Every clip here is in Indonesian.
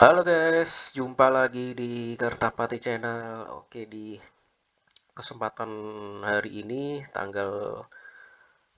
Halo guys, jumpa lagi di Kertapati Channel. Oke, di kesempatan hari ini tanggal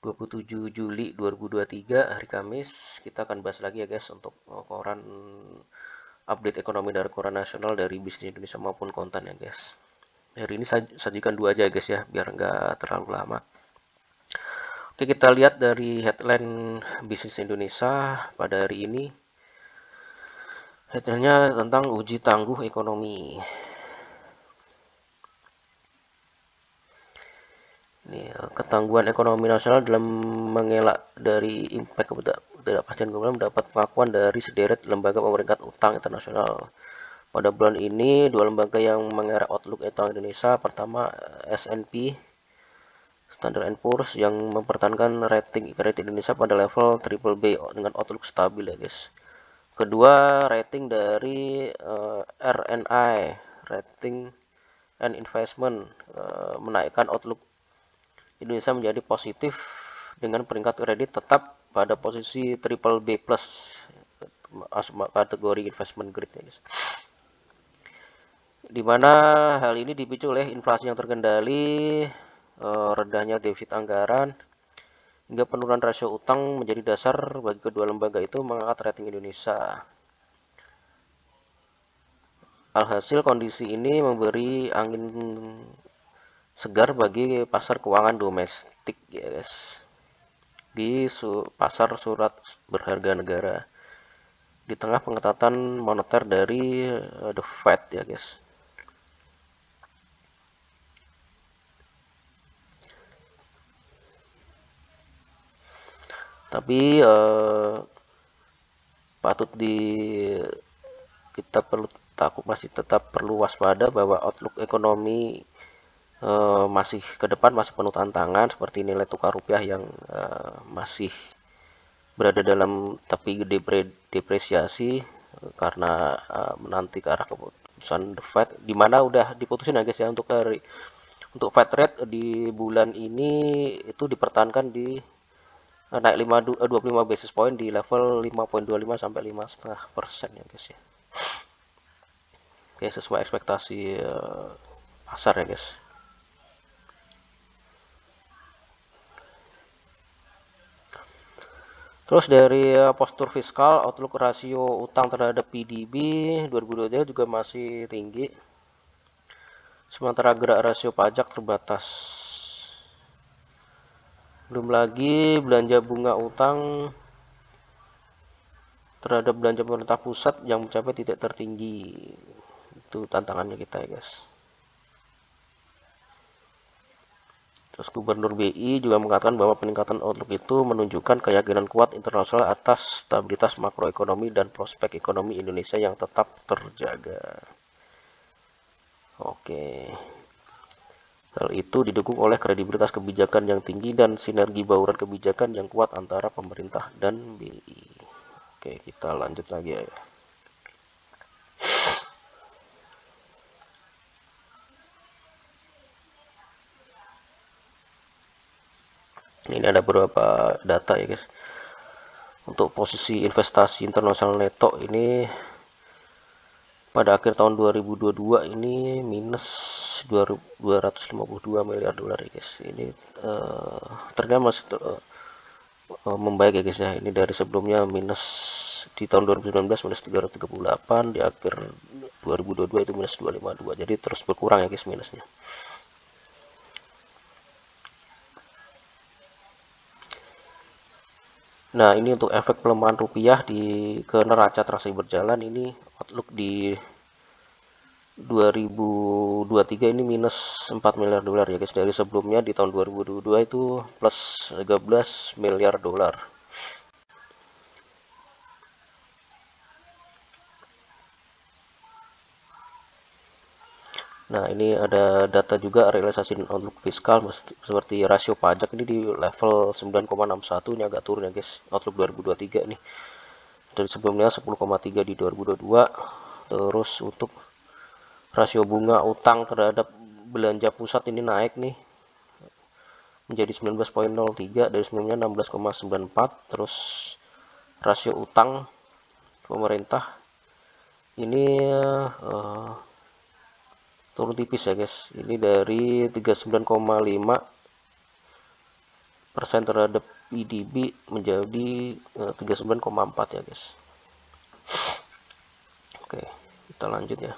27 Juli 2023 hari Kamis, kita akan bahas lagi ya guys untuk koran update ekonomi dari koran nasional dari bisnis Indonesia maupun konten ya guys. Hari ini sajikan dua aja guys ya, biar nggak terlalu lama. Oke, kita lihat dari headline bisnis Indonesia pada hari ini. Headline-nya tentang uji tangguh ekonomi. Ini ketangguhan ekonomi nasional dalam mengelak dari impact ketidakpastian global mendapat pengakuan dari sederet lembaga pemeringkat utang internasional. Pada bulan ini, dua lembaga yang mengerek outlook utang Indonesia, pertama S&P Standard & Poor's yang mempertahankan rating kredit Indonesia pada level triple B dengan outlook stabil ya guys. Kedua, rating dari RNI Rating and Investment menaikkan outlook Indonesia menjadi positif dengan peringkat kredit tetap pada posisi triple B plus masuk kategori investment grade ya guys. Di mana hal ini dipicu oleh inflasi yang terkendali, rendahnya defisit anggaran, hingga penurunan rasio utang menjadi dasar bagi kedua lembaga itu mengangkat rating Indonesia. Alhasil kondisi ini memberi angin segar bagi pasar keuangan domestik ya guys, di pasar surat berharga negara di tengah pengetatan moneter dari The Fed ya guys. Tapi patut kita perlu takut masih tetap perlu waspada bahwa outlook ekonomi masih ke depan masih penuh tantangan seperti nilai tukar rupiah yang masih berada dalam tepi depresiasi karena menanti ke arah keputusan The Fed, di mana udah diputusin ya guys ya untuk Fed rate di bulan ini itu dipertahankan di naik 25 basis point di level 5,25 sampai 5,5% ya guys ya. Oke, sesuai ekspektasi pasar ya guys. Terus dari postur fiskal, outlook rasio utang terhadap PDB 2023 juga masih tinggi. Sementara gerak rasio pajak terbatas. Belum lagi belanja bunga utang terhadap belanja pemerintah pusat yang mencapai titik tertinggi. Itu tantangannya kita ya guys. Terus Gubernur BI juga mengatakan bahwa peningkatan outlook itu menunjukkan keyakinan kuat internasional atas stabilitas makroekonomi dan prospek ekonomi Indonesia yang tetap terjaga. Oke. Hal itu didukung oleh kredibilitas kebijakan yang tinggi dan sinergi bauran kebijakan yang kuat antara pemerintah dan BI. Oke, kita lanjut lagi ya. Ini ada beberapa data ya guys. Untuk posisi investasi internasional neto ini pada akhir tahun 2022 ini minus 252 miliar dolar ya guys. Ini ternyata masih membaik ya guys ya. Ini dari sebelumnya minus di tahun 2019 minus 338, di akhir 2022 itu minus 252. Jadi terus berkurang ya guys minusnya. Nah, ini untuk efek pelemahan rupiah ke neraca transaksi berjalan ini outlook di 2023 ini minus 4 miliar dolar ya guys. Dari sebelumnya di tahun 2022 itu plus 13 miliar dolar. Nah, ini ada data juga realisasi outlook fiskal seperti rasio pajak ini di level 9,61, ini agak turun ya guys. Outlook 2023 nih. Dari sebelumnya 10,3 di 2022. Terus untuk rasio bunga utang terhadap belanja pusat ini naik nih menjadi 19,03 dari sebelumnya 16,94. Terus rasio utang pemerintah Ini turun tipis ya guys. Ini dari 39,5% terhadap PDB menjadi 39,4 ya guys. Oke, kita lanjut ya.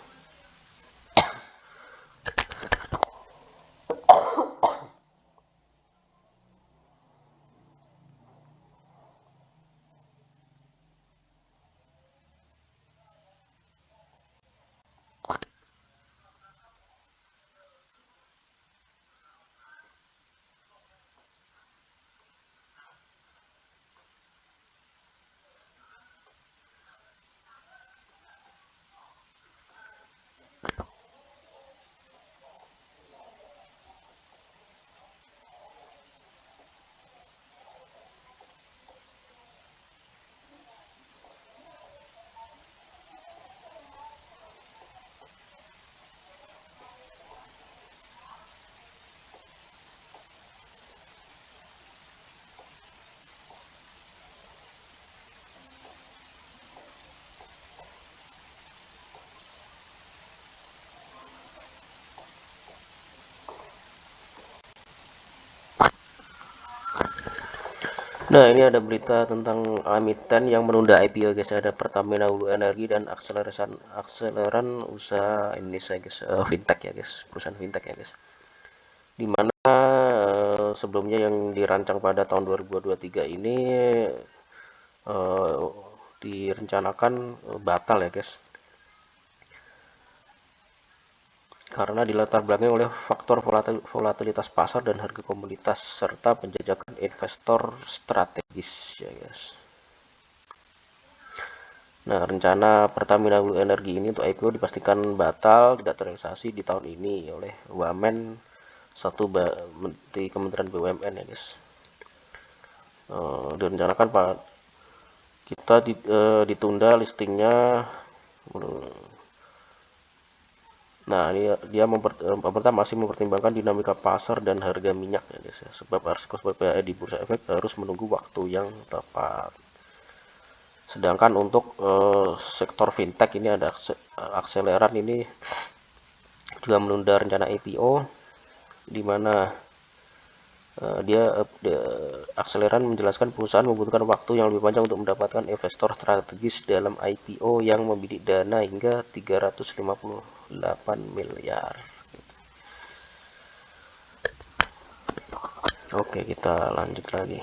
Nah, ini ada berita tentang emiten yang menunda IPO guys. Ada Pertamina Hulu Energi dan akseleran usaha Indonesia guys. Fintech ya guys, perusahaan fintech ya guys. Dimana sebelumnya yang dirancang pada tahun 2023 ini uh, direncanakan batal ya guys. Karena dilatar belakangi oleh faktor volatilitas pasar dan harga komoditas serta penjajakan investor strategis ya guys. Nah, rencana Pertamina Blue Energy ini untuk IPO dipastikan batal, tidak terrealisasi di tahun ini oleh Wamen satu Menteri Kementerian BUMN ya guys. Direncanakan Pak kita ditunda listingnya. Nah, ini dia pemerintah masih mempertimbangkan dinamika pasar dan harga minyak ya guys ya. Sebab risiko di bursa efek harus menunggu waktu yang tepat. Sedangkan untuk sektor fintech ini ada akseleran ini juga menunda rencana IPO, di mana akseleran menjelaskan perusahaan membutuhkan waktu yang lebih panjang untuk mendapatkan investor strategis dalam IPO yang membidik dana hingga 358 miliar. Oke, kita lanjut lagi.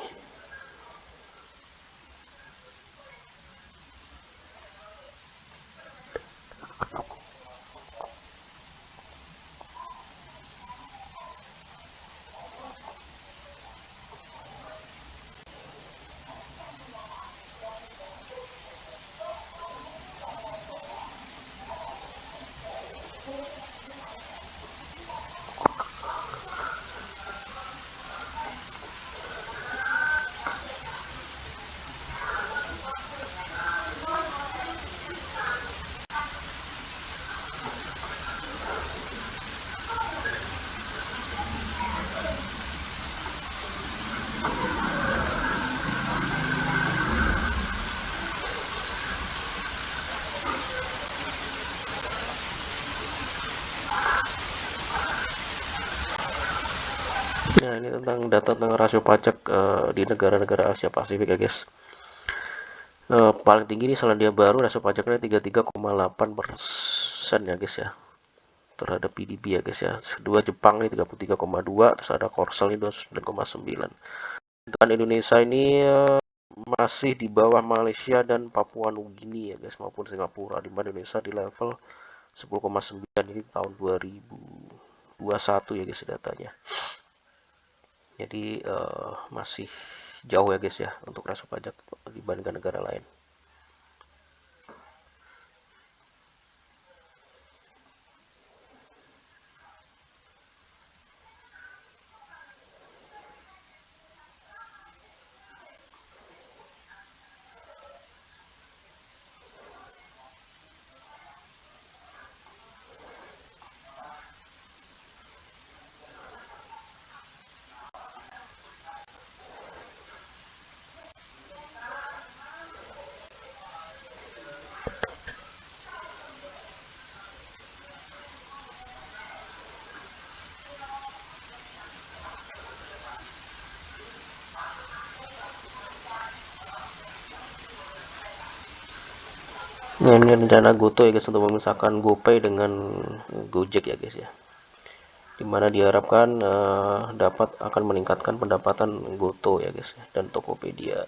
Nah, ini tentang data tentang rasio pajak di negara-negara Asia Pasifik ya guys. Paling tinggi ini Selandia Baru, rasio pajaknya 33,8% ya guys ya, terhadap PDB ya guys ya. Kedua Jepang ini 33,2, terus ada Korsel ini 29,9. Dan Indonesia ini masih di bawah Malaysia dan Papua Nugini ya guys, maupun Singapura, di mana Indonesia di level 10,9 ini tahun 2021 ya guys datanya. Jadi masih jauh ya guys ya untuk rasio pajak dibandingkan negara lain. Nah, ini rencana Goto ya guys untuk memisahkan GoPay dengan Gojek ya guys ya. Dimana diharapkan dapat akan meningkatkan pendapatan Goto ya guys ya, dan Tokopedia.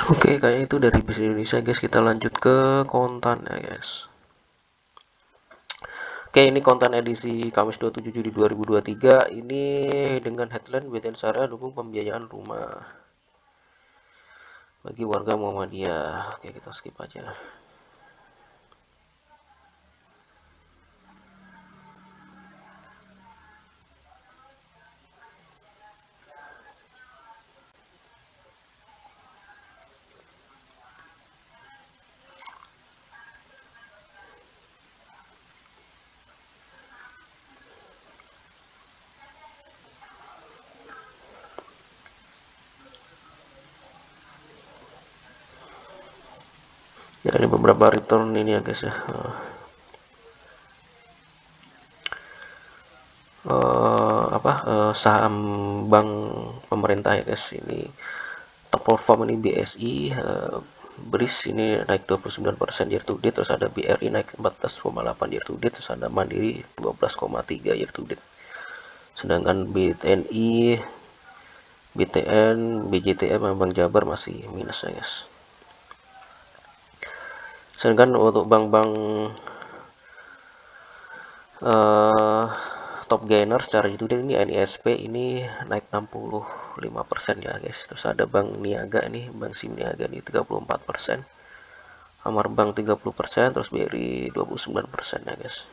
Oke, kayaknya itu dari bisnis Indonesia guys. Kita lanjut ke konten ya guys. Oke, ini konten edisi Kamis 27 Juli 2023. Ini dengan headline BTN Syariah dukung pembiayaan rumah bagi warga Muhammadiyah. Oke, kita skip aja. Ya, ini beberapa return ini ya guys ya. Saham bank pemerintah ya guys. Ini top perform ini BSI, BRIS ini naik 29% year to date, terus ada BRI naik 14,8 year to date, terus ada Mandiri 12,3 year to date. Sedangkan BTNI, BTN, BJTM, Bank Jabar masih minus ya guys. Sedangkan untuk bank-bank top gainer secara year to date ini NISP ini naik 65% ya guys. Terus ada Bank Niaga nih, Bank Sim Niaga nih 34%, Amar Bank 30%, terus BRI 29% ya guys.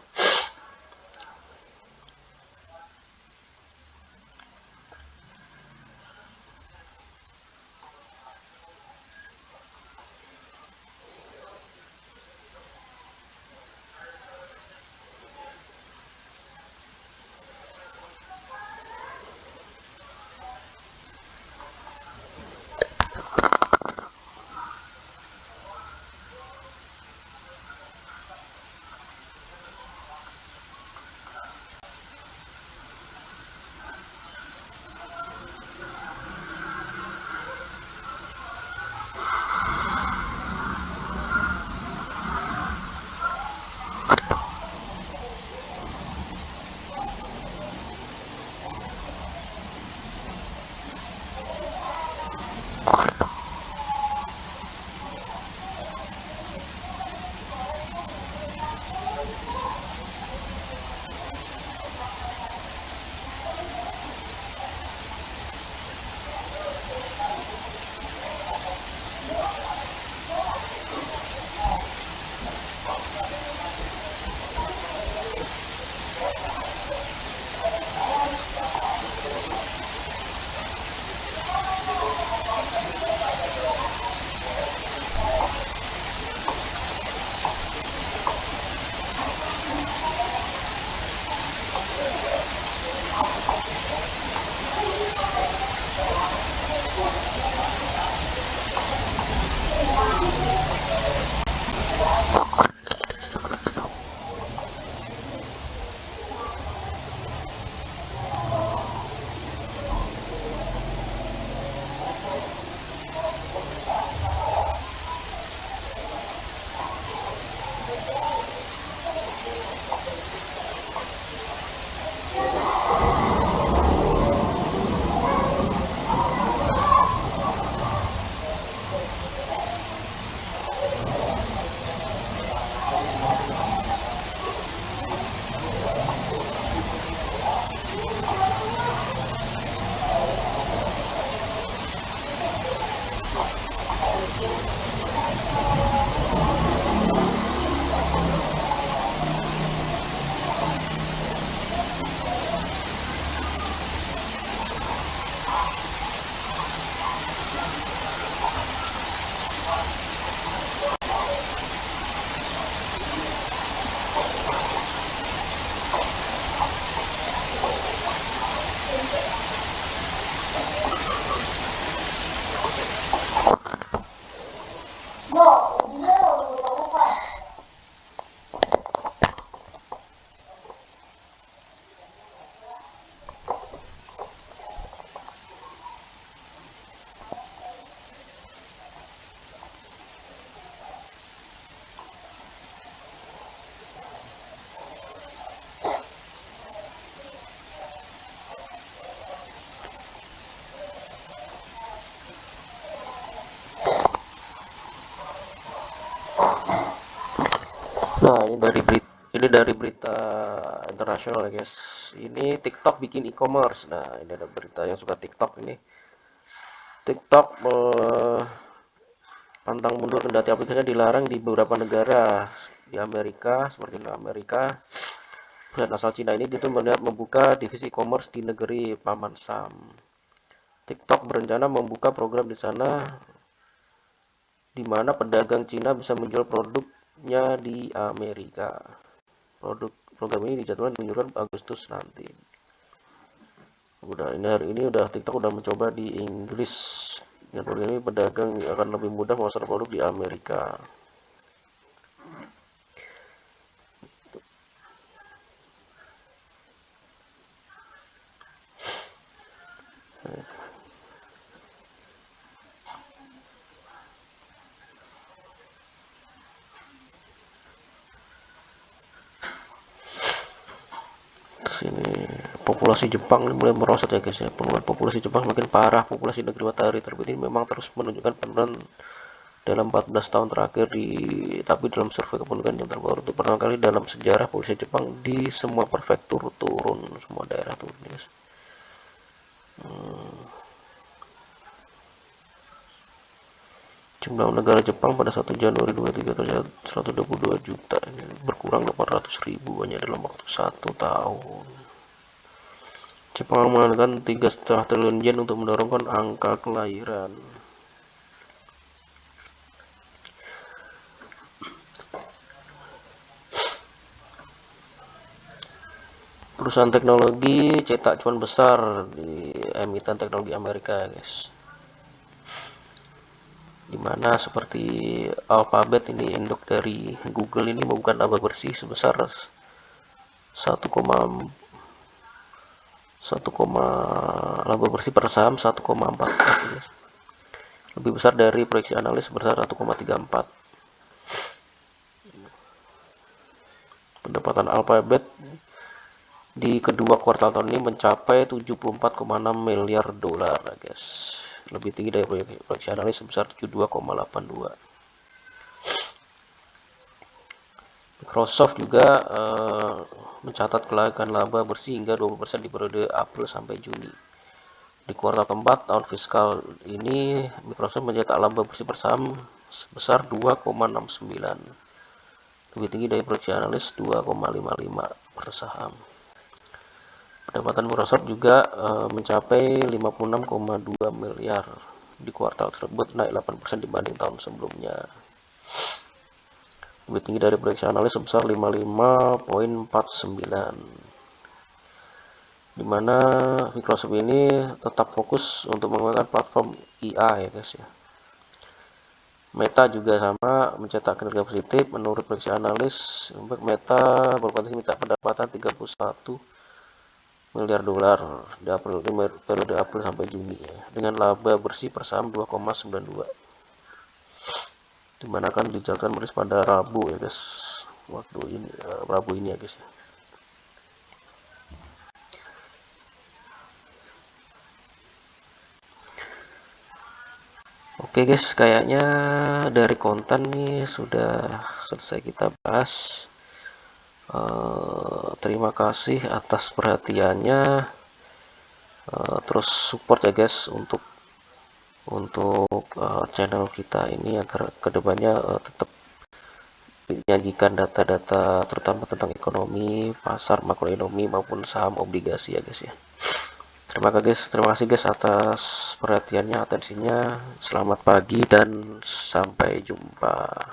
ini dari berita internasional ya guys. Ini TikTok bikin e-commerce. Nah, ini ada berita yang suka TikTok ini. TikTok pantang mundur kendati aplikasinya dilarang di beberapa negara. Di Amerika, seperti di Amerika, perusahaan asal Cina ini itu membuka divisi e-commerce di negeri Paman Sam. TikTok berencana membuka program di sana, di mana pedagang Cina bisa menjual produknya di Amerika. Program ini dijadwalkan diluncurkan Agustus nanti. Hari ini TikTok udah mencoba di Inggris. Dengan program ini pedagang akan lebih mudah memasarkan produk di Amerika. Sini populasi Jepang ini mulai merosot ya guys ya. Penurunan populasi Jepang makin parah. Populasi negeri matahari terbit ini memang terus menunjukkan penurunan dalam 14 tahun terakhir tapi dalam survei kependudukan yang terbaru untuk pertama kali dalam sejarah populasi Jepang di semua prefektur turun, semua daerah turun guys. Jumlah negara Jepang pada 1 Januari 2023 tercatat 122 juta, ini berkurang 800.000 hanya dalam waktu 1 tahun. Jepang menggunakan 3,5 triliun yen untuk mendorongkan angka kelahiran. Perusahaan teknologi cetak cuan besar di emiten teknologi Amerika guys, dimana seperti Alphabet ini, induk dari Google ini membuka laba bersih sebesar 1, laba bersih per saham 1,4 guys. Lebih besar dari proyeksi analis sebesar 1,34. Pendapatan Alphabet di kedua kuartal tahun ini mencapai 74,6 miliar dolar guys, lebih tinggi dari proyeksi analis sebesar 72,82. Microsoft juga mencatat kenaikan laba bersih hingga 20% di periode April sampai Juni. Di kuartal keempat tahun fiskal ini, Microsoft mencetak laba bersih per saham sebesar 2,69, lebih tinggi dari proyeksi analis 2,55 per saham. Pendapatan Microsoft juga mencapai 56,2 miliar di kuartal tersebut, naik 8% dibanding tahun sebelumnya. Lebih tinggi dari proyeksi analis sebesar 55,49. Dimana Microsoft ini tetap fokus untuk mengembangkan platform IA ya guys ya. Meta juga sama mencetak kinerja positif menurut proyeksi analis. Meta berpotensi minta pendapatan 31 miliar dolar di periode April sampai Juni ya, dengan laba bersih per saham 2,92, dimana kan dijadwalkan merilis pada Rabu ya guys, Rabu ini ya guys ya. Oke guys, kayaknya dari konten nih sudah selesai kita bahas. Terima kasih atas perhatiannya. Terus support ya guys untuk channel kita ini agar kedepannya tetap menyajikan data-data terutama tentang ekonomi, pasar, makroekonomi maupun saham, obligasi ya guys ya. Terima kasih guys atas perhatiannya, atensinya. Selamat pagi dan sampai jumpa.